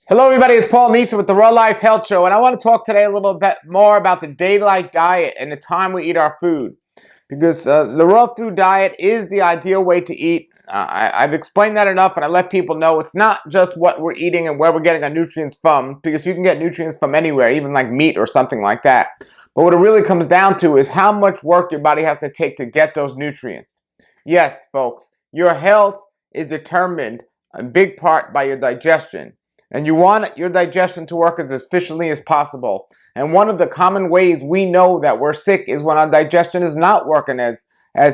Hello everybody, it's Paul Nietzsche with the Raw Life Health Show, and I want to talk today a little bit more about the daylight diet and the time we eat our food. Because the raw food diet is the ideal way to eat. I've explained that enough, and I let people know it's not just what we're eating and where we're getting our nutrients from, because you can get nutrients from anywhere, even like meat or something like that. But what it really comes down to is how much work your body has to take to get those nutrients. Yes, folks, your health is determined in big part by your digestion. And you want your digestion to work as efficiently as possible. And one of the common ways we know that we're sick is when our digestion is not working as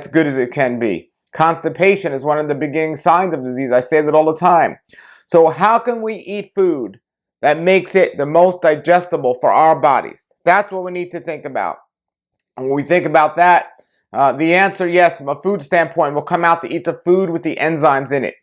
good as it can be. Constipation is one of the beginning signs of disease. I say that all the time. So how can we eat food that makes it the most digestible for our bodies? That's what we need to think about. And when we think about that, the answer, yes, from a food standpoint, will come out to eat the food with the enzymes in it.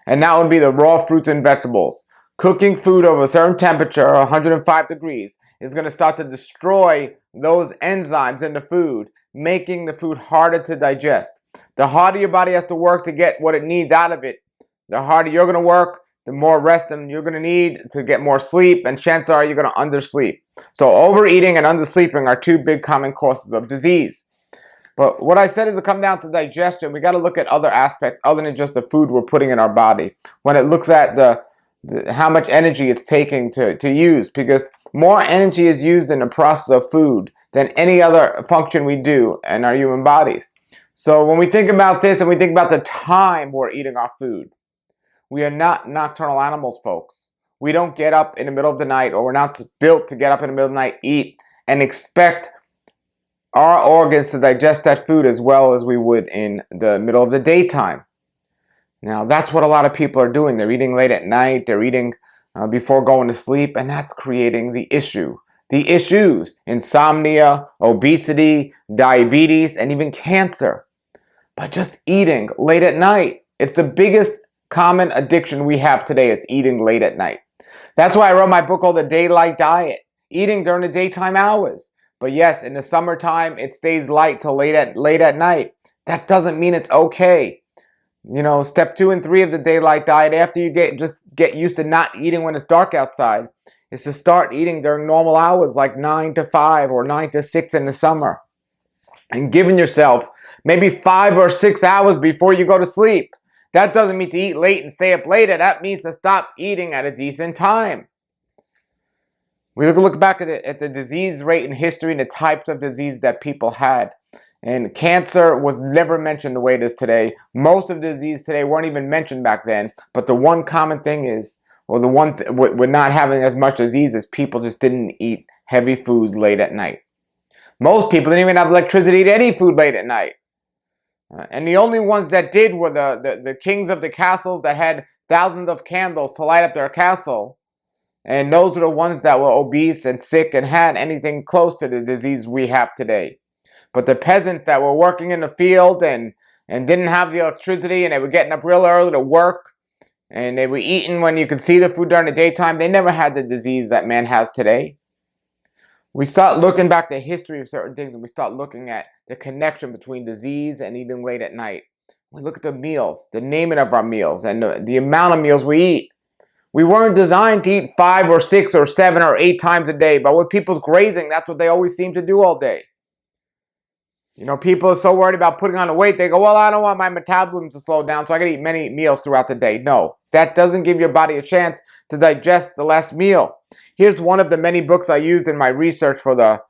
And that would be the raw fruits and vegetables. Cooking food over a certain temperature, 105 degrees, is going to start to destroy those enzymes in the food, making the food harder to digest. The harder your body has to work to get what it needs out of it, the harder you're going to work, the more rest you're going to need to get more sleep, and chances are you're going to undersleep. So overeating and undersleeping are two big common causes of disease. But what I said is to come down to digestion. We got to look at other aspects other than just the food we're putting in our body. When it looks at how much energy it's taking to use, because more energy is used in the process of food than any other function we do in our human bodies. So when we think about this and we think about the time we're eating our food, we are not nocturnal animals, folks. We don't get up in the middle of the night, or we're not built to get up in the middle of the night, eat, and expect our organs to digest that food as well as we would in the middle of the daytime. Now, that's what a lot of people are doing. They're eating late at night. They're eating before going to sleep, and that's creating the issue. The issues: insomnia, obesity, diabetes, and even cancer. By just eating late at night. It's the biggest common addiction we have today, is eating late at night. That's why I wrote my book called The Daylight Diet, eating during the daytime hours. But yes, in the summertime, it stays light till late at night. That doesn't mean it's okay. You know, step 2 and 3 of the daylight diet, after you get used to not eating when it's dark outside, is to start eating during normal hours like 9 to 5 or 9 to 6 in the summer. And giving yourself maybe 5 or 6 hours before you go to sleep. That doesn't mean to eat late and stay up later. That means to stop eating at a decent time. We look back at the disease rate in history and the types of disease that people had. And cancer was never mentioned the way it is today. Most of the disease today weren't even mentioned back then. But the one common thing is, or the one with not having as much disease, is people just didn't eat heavy foods late at night. Most people didn't even have electricity to eat food late at night. And the only ones that did were the kings of the castles that had thousands of candles to light up their castle. And those were the ones that were obese and sick and had anything close to the disease we have today. But the peasants that were working in the field and didn't have the electricity, and they were getting up real early to work, and they were eating when you could see the food during the daytime, they never had the disease that man has today. We start looking back the history of certain things, and we start looking at the connection between disease and eating late at night. We look at the meals, the naming of our meals, and the amount of meals we eat. We weren't designed to eat 5 or 6 or 7 or 8 times a day, but with people's grazing, that's what they always seem to do all day. You know, people are so worried about putting on the weight, they go, well, I don't want my metabolism to slow down, so I got to eat many meals throughout the day. No, that doesn't give your body a chance to digest the last meal. Here's one of the many books I used in my research for the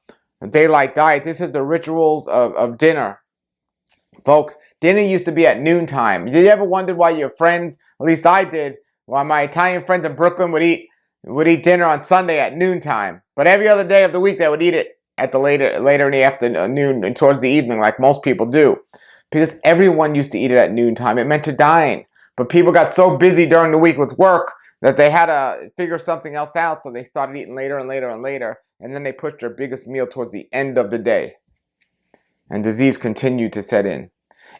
daylight diet. This is the rituals of dinner. Folks, dinner used to be at noontime. Did you ever wonder why your friends, at least I did, why my Italian friends in Brooklyn would eat dinner on Sunday at noontime? But every other day of the week they would eat it at the later in the afternoon and towards the evening, like most people do. Because everyone used to eat it at noontime. It meant to dine. But people got so busy during the week with work that they had to figure something else out, so they started eating later and later and later, and then they pushed their biggest meal towards the end of the day. And disease continued to set in.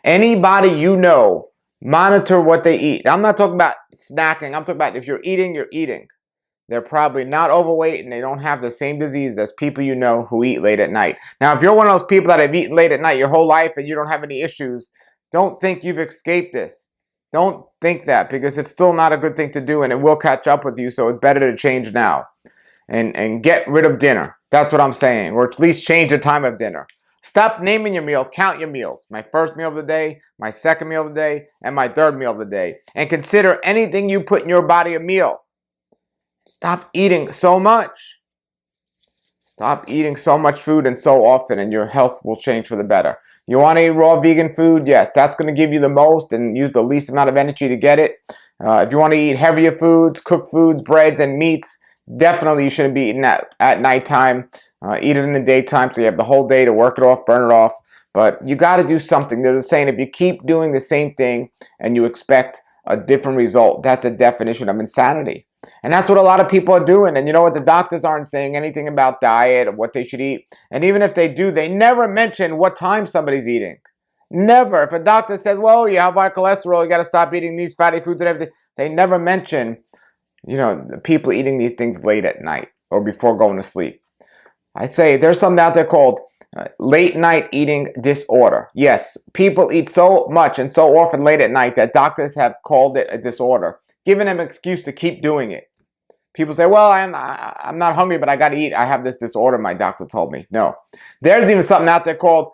Anybody you know, monitor what they eat. I'm not talking about snacking. I'm talking about if you're eating, you're eating. They're probably not overweight and they don't have the same disease as people you know who eat late at night. Now, if you're one of those people that have eaten late at night your whole life and you don't have any issues, don't think you've escaped this. Don't think that, because it's still not a good thing to do, and it will catch up with you, so it's better to change now. And get rid of dinner. That's what I'm saying. Or at least change the time of dinner. Stop naming your meals. Count your meals. My first meal of the day, my second meal of the day, and my third meal of the day. And consider anything you put in your body a meal. Stop eating so much. Stop eating so much food and so often, and your health will change for the better. You want to eat raw vegan food? Yes, that's going to give you the most and use the least amount of energy to get it. If you want to eat heavier foods, cooked foods, breads, and meats, definitely you shouldn't be eating at nighttime. Eat it in the daytime so you have the whole day to work it off, burn it off. But you got to do something. They're saying if you keep doing the same thing and you expect a different result, that's a definition of insanity. And that's what a lot of people are doing. And you know what? The doctors aren't saying anything about diet or what they should eat. And even if they do, they never mention what time somebody's eating. Never. If a doctor says, well, you have high cholesterol, you got to stop eating these fatty foods and everything, they never mention, the people eating these things late at night or before going to sleep. I say there's something out there called late night eating disorder. Yes, people eat so much and so often late at night that doctors have called it a disorder, giving them an excuse to keep doing it. People say, well, I'm not hungry, but I got to eat. I have this disorder, my doctor told me. No. There's even something out there called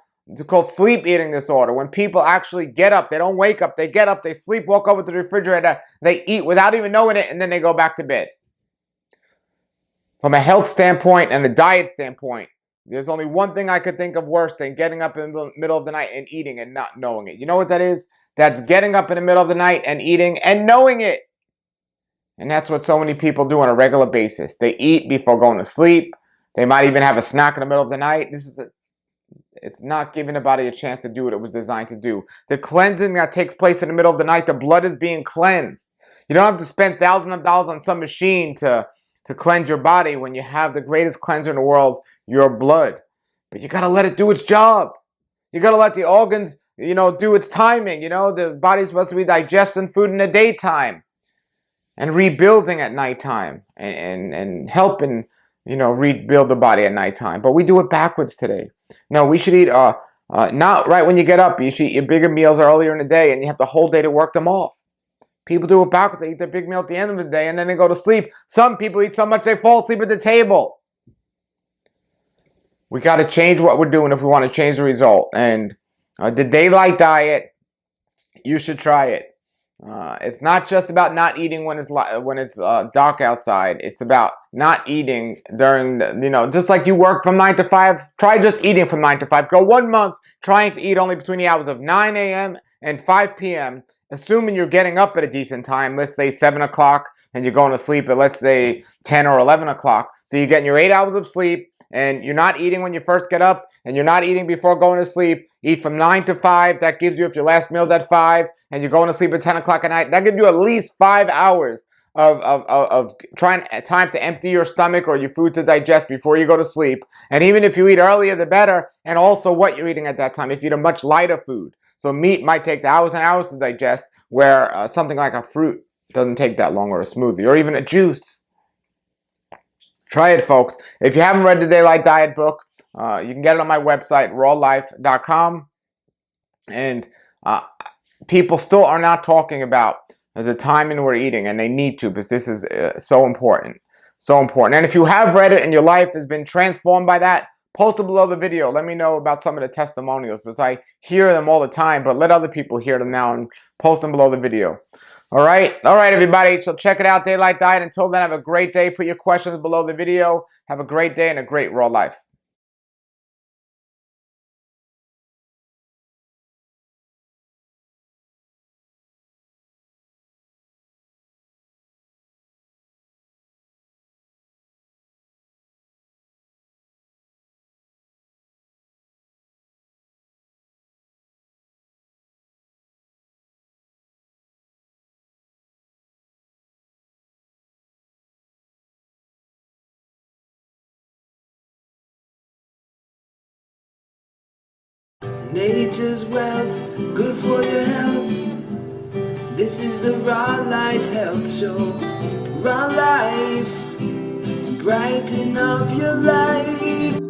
sleep eating disorder. When people actually get up, they don't wake up, they get up, they sleep, walk over to the refrigerator, they eat without even knowing it, and then they go back to bed. From a health standpoint and a diet standpoint, there's only one thing I could think of worse than getting up in the middle of the night and eating and not knowing it. You know what that is? That's getting up in the middle of the night and eating and knowing it. And that's what so many people do on a regular basis. They eat before going to sleep. They might even have a snack in the middle of the night. It's not giving the body a chance to do what it was designed to do. The cleansing that takes place in the middle of the night, the blood is being cleansed. You don't have to spend thousands of dollars on some machine to cleanse your body when you have the greatest cleanser in the world, your blood. But you got to let it do its job. You got to let the organs, do its timing. The body's supposed to be digesting food in the daytime and rebuilding at nighttime and helping, rebuild the body at nighttime. But we do it backwards today. No, we should eat not right when you get up. You should eat your bigger meals earlier in the day, and you have the whole day to work them off. People do it backwards. They eat their big meal at the end of the day, and then they go to sleep. Some people eat so much they fall asleep at the table. We got to change what we're doing if we want to change the result. And the daylight diet, you should try it. It's not just about not eating when it's dark outside. It's about not eating during just like you work from 9 to 5. Try just eating from 9 to 5. Go 1 month trying to eat only between the hours of 9 a.m. and 5 p.m. Assuming you're getting up at a decent time. Let's say 7 o'clock, and you're going to sleep at, let's say, 10 or 11 o'clock. So you're getting your 8 hours of sleep, and you're not eating when you first get up, and you're not eating before going to sleep. Eat from 9 to 5. That gives you, if your last meal's at 5, and you're going to sleep at 10 o'clock at night, that gives you at least 5 hours of time to empty your stomach or your food to digest before you go to sleep. And even if you eat earlier, the better, and also what you're eating at that time. If you eat a much lighter food. So meat might take hours and hours to digest, where something like a fruit doesn't take that long, or a smoothie, or even a juice. Try it, folks. If you haven't read the Daylight Diet book, you can get it on my website, rawlife.com. And people still are not talking about the timing we're eating, and they need to, because this is so important. So important. And if you have read it and your life has been transformed by that, post it below the video. Let me know about some of the testimonials, because I hear them all the time, but let other people hear them now and post them below the video. All right, everybody. So check it out, Daylight Diet. Until then, have a great day. Put your questions below the video. Have a great day and a great raw life. Nature's wealth, good for your health. This is the Raw Life Health Show. Raw Life, brighten up your life.